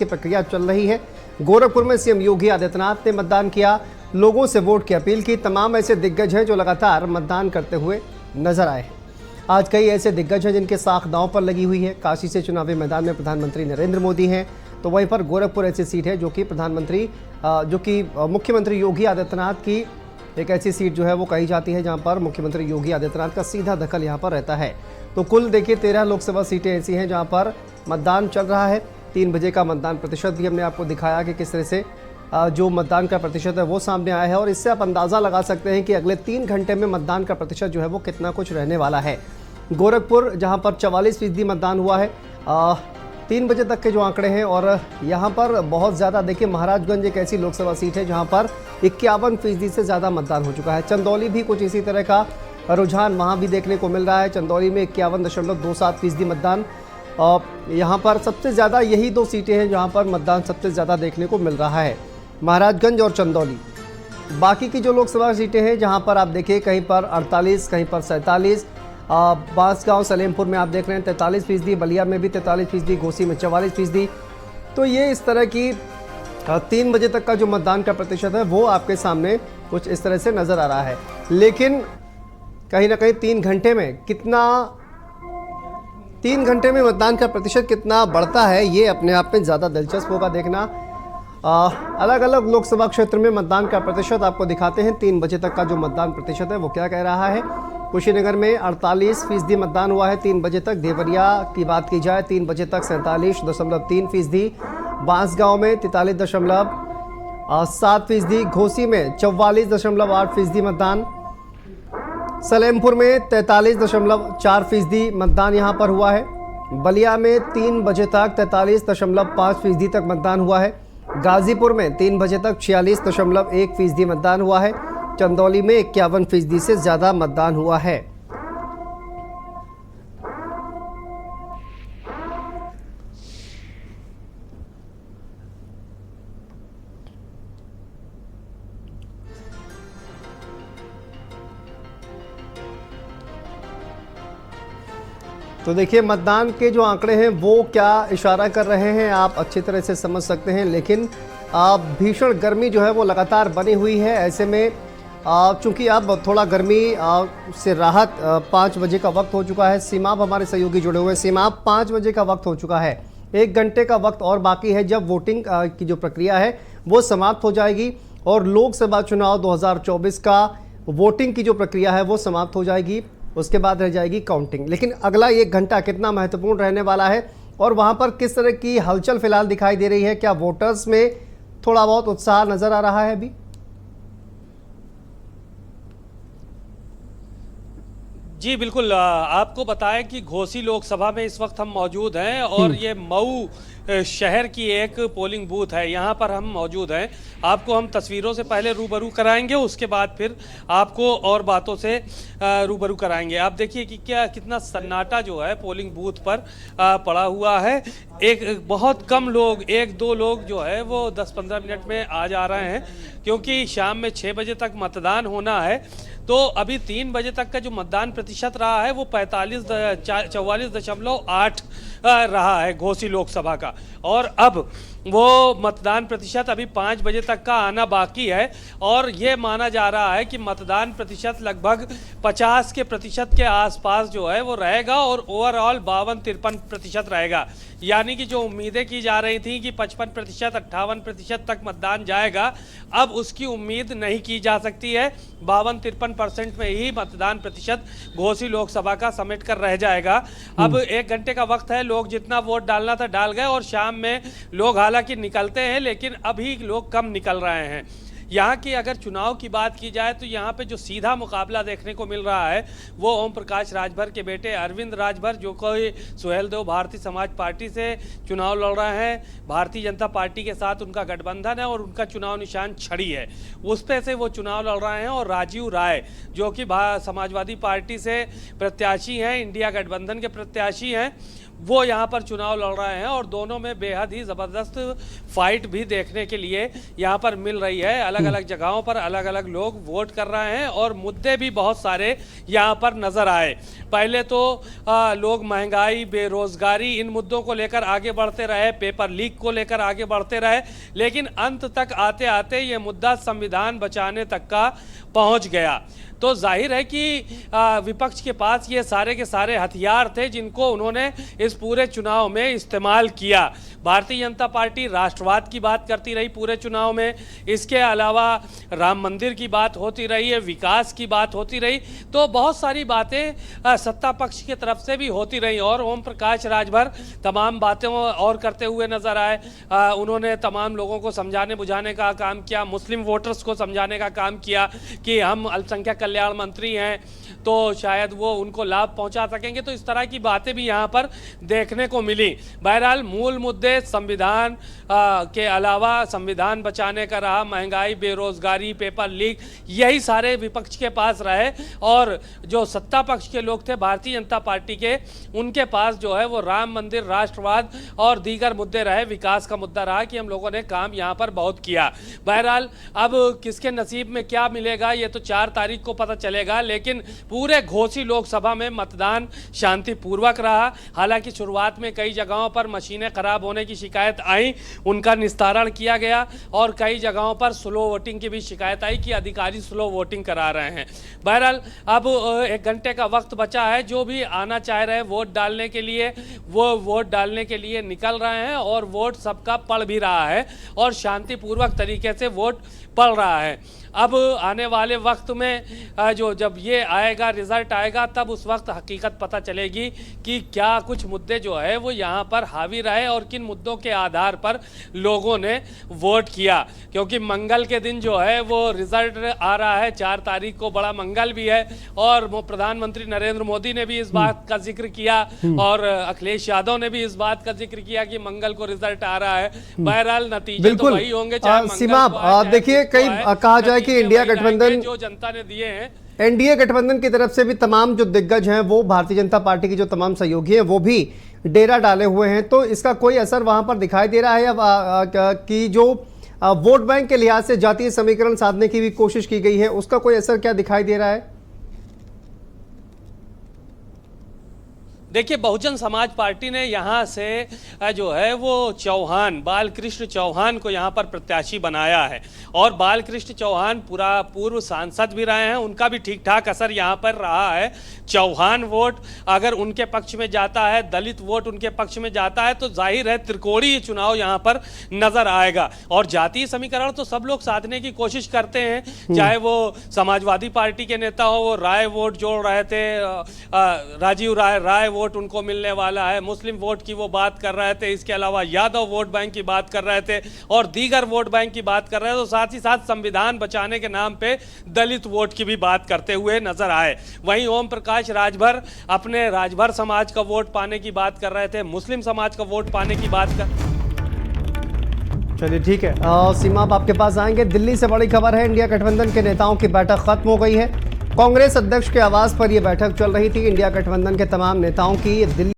की प्रक्रिया चल रही है। गोरखपुर में सीएम योगी आदित्यनाथ ने मतदान किया, लोगों से वोट की अपील की। तमाम ऐसे दिग्गज हैं जो लगातार मतदान करते हुए नजर आए हैं। आज कई ऐसे दिग्गज हैं जिनके साख दांव पर लगी हुई है। काशी से चुनावी मैदान में प्रधानमंत्री नरेंद्र मोदी हैं, तो वहीं पर गोरखपुर ऐसी सीट है जो कि मुख्यमंत्री योगी आदित्यनाथ की एक ऐसी सीट जो है वो कही जाती है जहां पर मुख्यमंत्री योगी आदित्यनाथ का सीधा दखल यहां पर रहता है। तो कुल देखिए 13 लोकसभा सीटें ऐसी हैं जहां पर मतदान चल रहा है। 3 बजे का मतदान प्रतिशत भी हमने आपको दिखाया कि किस तरह से जो मतदान का प्रतिशत है वो सामने आया है, और इससे आप अंदाज़ा लगा सकते हैं कि अगले 3 घंटे में मतदान का प्रतिशत जो है वो कितना कुछ रहने वाला है। गोरखपुर जहां पर 44% मतदान हुआ है 3 बजे तक के जो आंकड़े हैं, और यहां पर बहुत ज़्यादा देखिए महाराजगंज एक ऐसी लोकसभा सीट है जहां पर 51% से ज़्यादा मतदान हो चुका है। चंदौली भी कुछ इसी तरह का रुझान वहां भी देखने को मिल रहा है। चंदौली में 51.27% मतदान, और यहाँ पर सबसे ज़्यादा यही 2 सीटें हैं जहाँ पर मतदान सबसे ज़्यादा देखने को मिल रहा है, महाराजगंज और चंदौली। बाकी की जो लोकसभा सीटें हैं जहाँ पर आप देखिए कहीं पर 48, कहीं पर 47, बांसगांव सलेमपुर में आप देख रहे हैं 43%, बलिया में भी 43%, घोसी में 44%। तो ये इस तरह की 3 बजे तक का जो मतदान का प्रतिशत है वो आपके सामने कुछ इस तरह से नज़र आ रहा है। लेकिन कहीं ना कहीं 3 घंटे में मतदान का प्रतिशत कितना बढ़ता है ये अपने आप में ज़्यादा दिलचस्प होगा देखना। अलग अलग लोकसभा क्षेत्र में मतदान का प्रतिशत आपको दिखाते हैं। 3 बजे तक का जो मतदान प्रतिशत है वो क्या कह रहा है। कुशीनगर में 48% मतदान हुआ है 3 बजे तक। देवरिया की बात की जाए 3 बजे तक 47.3%। बांसगांव में 43.7%। घोसी में 44.8% मतदान। सलेमपुर में 43.4% मतदान यहाँ पर हुआ है। बलिया में 3 बजे तक 43.5% तक मतदान हुआ है। गाजीपुर में 3 बजे तक 46.1% मतदान हुआ है। चंदौली में 51% से ज़्यादा मतदान हुआ है। तो देखिए मतदान के जो आंकड़े हैं वो क्या इशारा कर रहे हैं आप अच्छी तरह से समझ सकते हैं। लेकिन भीषण गर्मी जो है वो लगातार बनी हुई है। ऐसे में चूंकि अब थोड़ा गर्मी से राहत 5 बजे का वक्त हो चुका है। सीमाब हमारे सहयोगी जुड़े हुए हैं। सीमाब 5 बजे का वक्त हो चुका है, 1 घंटे का वक्त और बाकी है जब वोटिंग की जो प्रक्रिया है वो समाप्त हो जाएगी और लोकसभा चुनाव 2024 का वोटिंग की जो प्रक्रिया है वो समाप्त हो जाएगी। उसके बाद रह जाएगी काउंटिंग। लेकिन अगला 1 घंटा कितना महत्वपूर्ण रहने वाला है और वहां पर किस तरह की हलचल फिलहाल दिखाई दे रही है? क्या वोटर्स में थोड़ा बहुत उत्साह नजर आ रहा है अभी? जी बिल्कुल, आपको बताएं कि घोसी लोकसभा में इस वक्त हम मौजूद हैं और ये मऊ शहर की एक पोलिंग बूथ है, यहाँ पर हम मौजूद हैं। आपको हम तस्वीरों से पहले रूबरू कराएंगे, उसके बाद फिर आपको और बातों से रूबरू कराएंगे। आप देखिए कि कितना सन्नाटा जो है पोलिंग बूथ पर पड़ा हुआ है। एक बहुत कम लोग, 1-2 लोग जो है वो 10-15 मिनट में आ जा रहे हैं, क्योंकि शाम में 6 बजे तक मतदान होना है। तो अभी 3 बजे तक का जो मतदान प्रतिशत रहा है वो 44.8 रहा है घोसी लोकसभा का, और अब वो मतदान प्रतिशत अभी 5 बजे तक का आना बाकी है। और ये माना जा रहा है कि मतदान प्रतिशत लगभग 50% के आसपास जो है वो रहेगा, और ओवरऑल 52-53% रहेगा। यानी कि जो उम्मीदें की जा रही थी कि 55%, 58% तक मतदान जाएगा, अब उसकी उम्मीद नहीं की जा सकती है। 52-53% में ही मतदान प्रतिशत घोसी लोकसभा का समेट कर रह जाएगा। अब 1 घंटे का वक्त है, लोग जितना वोट डालना था डाल गए, और शाम में लोग हालांकि निकलते हैं लेकिन अभी लोग कम निकल रहे हैं। यहाँ की अगर चुनाव की बात की जाए तो यहाँ पे जो सीधा मुकाबला देखने को मिल रहा है वो ओम प्रकाश राजभर के बेटे अरविंद राजभर, जो कोई सुहेलदेव भारतीय समाज पार्टी से चुनाव लड़ रहे हैं। भारतीय जनता पार्टी के साथ उनका गठबंधन है और उनका चुनाव निशान छड़ी है, उस पे से वो चुनाव लड़ रहे हैं। और राजीव राय जो कि समाजवादी पार्टी से प्रत्याशी हैं, इंडिया गठबंधन के प्रत्याशी हैं, वो यहाँ पर चुनाव लड़ रहे हैं और दोनों में बेहद ही ज़बरदस्त फाइट भी देखने के लिए यहाँ पर मिल रही है। अलग अलग जगहों पर अलग अलग लोग वोट कर रहे हैं और मुद्दे भी बहुत सारे यहाँ पर नज़र आए। पहले तो लोग महंगाई, बेरोजगारी, इन मुद्दों को लेकर आगे बढ़ते रहे, पेपर लीक को लेकर आगे बढ़ते रहे, लेकिन अंत तक आते आते ये मुद्दा संविधान बचाने तक का पहुँच गया। तो जाहिर है कि विपक्ष के पास ये सारे के सारे हथियार थे जिनको उन्होंने इस पूरे चुनाव में इस्तेमाल किया। भारतीय जनता पार्टी राष्ट्रवाद की बात करती रही पूरे चुनाव में, इसके अलावा राम मंदिर की बात होती रही है, विकास की बात होती रही, तो बहुत सारी बातें सत्ता पक्ष की तरफ से भी होती रही और ओम प्रकाश राजभर तमाम बातें और करते हुए नजर आए। उन्होंने तमाम लोगों को समझाने बुझाने का काम किया, मुस्लिम वोटर्स को समझाने का काम किया कि हम अल्पसंख्यक कल्याण मंत्री हैं तो शायद वो उनको लाभ पहुंचा सकेंगे। तो इस तरह की बातें भी यहाँ पर देखने को मिली। बहरहाल मूल मुद्दे संविधान के अलावा संविधान बचाने का रहा, महंगाई, बेरोजगारी, पेपर लीक, यही सारे विपक्ष के पास रहे और जो सत्ता पक्ष के लोग थे भारतीय जनता पार्टी के, उनके पास जो है वो राम मंदिर, राष्ट्रवाद और दीगर मुद्दे रहे। विकास का मुद्दा रहा कि हम लोगों ने काम यहाँ पर बहुत किया। बहरहाल अब किसके नसीब में क्या मिलेगा ये तो 4 तारीख को पता चलेगा, लेकिन पूरे घोसी लोकसभा में मतदान शांतिपूर्वक रहा। हालांकि शुरुआत में कई जगहों पर मशीनें खराब होने की शिकायत आई, उनका निस्तारण किया गया और कई जगहों पर स्लो वोटिंग की भी शिकायत आई कि अधिकारी स्लो वोटिंग करा रहे हैं। बहरहाल अब 1 घंटे का वक्त बचा है। जो भी आना चाह रहे हैं वोट डालने के लिए वो वोट डालने के लिए निकल रहे हैं और वोट सबका पड़ भी रहा है और शांतिपूर्वक तरीके से वोट पड़ रहा है। अब आने वाले वक्त में जब ये आएगा, रिजल्ट आएगा, तब उस वक्त हकीकत पता चलेगी कि क्या कुछ मुद्दे जो है वो यहाँ पर हावी रहे और किन मुद्दों के आधार पर लोगों ने वोट किया। क्योंकि मंगल के दिन जो है वो रिजल्ट आ रहा है, 4 तारीख को बड़ा मंगल भी है और प्रधानमंत्री नरेंद्र मोदी ने भी इस बात का जिक्र किया और अखिलेश यादव ने भी इस बात का जिक्र किया कि मंगल को रिजल्ट आ रहा है। बहरहाल नतीजे तो वही होंगे चाहे सीमा, देखिए कई कहा जाए कि इंडिया गठबंधन जो जनता ने दिए हैं, एनडीए गठबंधन की तरफ से भी तमाम जो दिग्गज हैं वो भारतीय जनता पार्टी की जो तमाम सहयोगी हैं वो भी डेरा डाले हुए हैं, तो इसका कोई असर वहां पर दिखाई दे रहा है या कि जो वोट बैंक के लिहाज से जातीय समीकरण साधने की भी कोशिश की गई है उसका कोई असर क्या दिखाई दे रहा है? देखिए, बहुजन समाज पार्टी ने यहाँ से जो है वो चौहान, बालकृष्ण चौहान को यहाँ पर प्रत्याशी बनाया है और बालकृष्ण चौहान पूर्व सांसद भी रहे हैं, उनका भी ठीक ठाक असर यहाँ पर रहा है। चौहान वोट अगर उनके पक्ष में जाता है, दलित वोट उनके पक्ष में जाता है, तो जाहिर है त्रिकोणीय चुनाव यहाँ पर नजर आएगा। और जातीय समीकरण तो सब लोग साधने की कोशिश करते हैं, चाहे वो समाजवादी पार्टी के नेता हो, वो राय वोट जोड़ रहे थे, राजीव राय वोट उनको मिलने वाला है, मुस्लिम वोट की वो बात कर रहे थे, इसके अलावा यादव वोट बैंक की बात कर रहे थे और दीगर वोट बैंक की बात कर रहे थे, तो साथ ही साथ संविधान बचाने के नाम पे दलित वोट की भी बात करते हुए नजर आए। वहीं ओम प्रकाश राजभर अपने राजभर समाज का वोट पाने की बात कर रहे थे, मुस्लिम समाज का वोट पाने की बात कर। चलिए ठीक है, सीमा आप आपके पास आएंगे। दिल्ली से बड़ी खबर है, इंडिया गठबंधन के नेताओं की बैठक खत्म हो गई है। कांग्रेस अध्यक्ष के आवास पर यह बैठक चल रही थी। इंडिया गठबंधन के तमाम नेताओं की दिल्ली